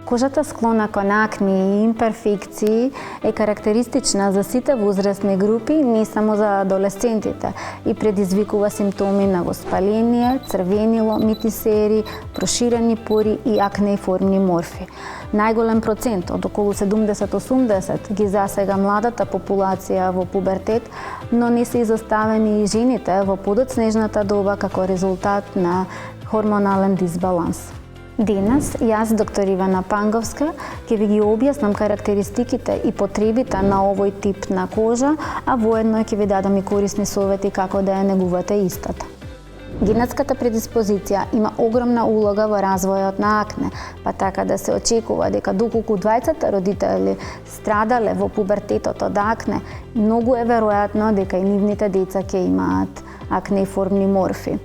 Кожата склона кон акни и имперфекции е карактеристична за сите возрастни групи, не само за адолесцентите, и предизвикува симптоми на воспаление, црвенило, митисери, проширени пори и акнеиформни морфи. Најголем процент, од околу 70-80, ги засега младата популација во пубертет, но не се изоставени и жените во подоцнежната доба како резултат на хормонален дисбаланс. Денес, јас, доктор Ивана Панговска, ќе ви ги објаснам карактеристиките и потребите на овој тип на кожа, а воедно ќе ви дадам и корисни совети како да ја негувате истата. Генетската предиспозиција има огромна улога во развојот на акне, па така да се очекува дека доколку двајцата родители страдале во пубертетот од акне, многу е веројатно дека и нивните деца ќе имаат акнеиформни морфи.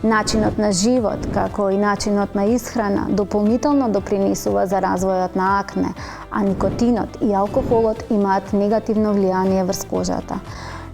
Начинот на живот, како и начинот на исхрана, дополнително допринесува за развојот на акне, а никотинот и алкохолот имаат негативно влијание врз кожата.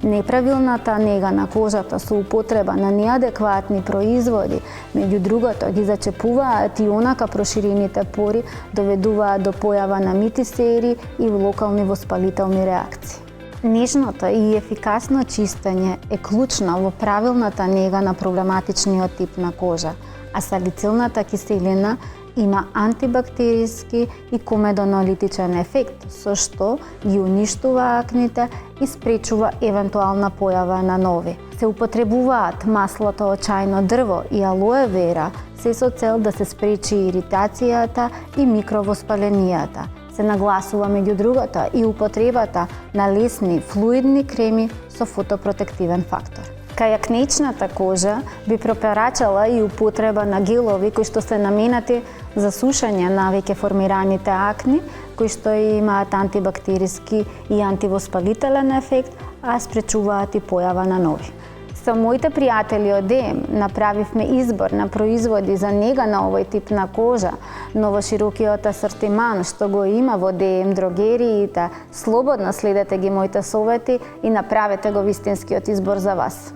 Неправилната нега на кожата со употреба на неадекватни производи, меѓу другото, ги зачепуваат и онака проширените пори, доведуваат до појава на митисери и локални воспалителни реакции. Нежното и ефикасно чистење е клучно во правилната нега на проблематичниот тип на кожа, а салицилната киселина има антибактериски и комедонолитичен ефект, со што ги уништува акните и спречува евентуална појава на нови. Се употребуваат маслото од чајно дрво и алоe вера, се со цел да се спречи иритацијата и микровоспаленијата. Се нагласува меѓу другото и употребата на лесни флуидни креми со фотопротективен фактор. Кај акнеичната кожа би препорачала и употреба на гелови кои што се наменати за сушење на веќе формираните акни, кои што имаат антибактериски и антивоспалителен ефект, а спречуваат и појава на нови. Со моите пријатели од ДМ направивме избор на производи за нега на овој тип на кожа, но во широкиот асортиман што го има во ДМ дрогериите, слободно следете ги моите совети и направете го вистинскиот избор за вас.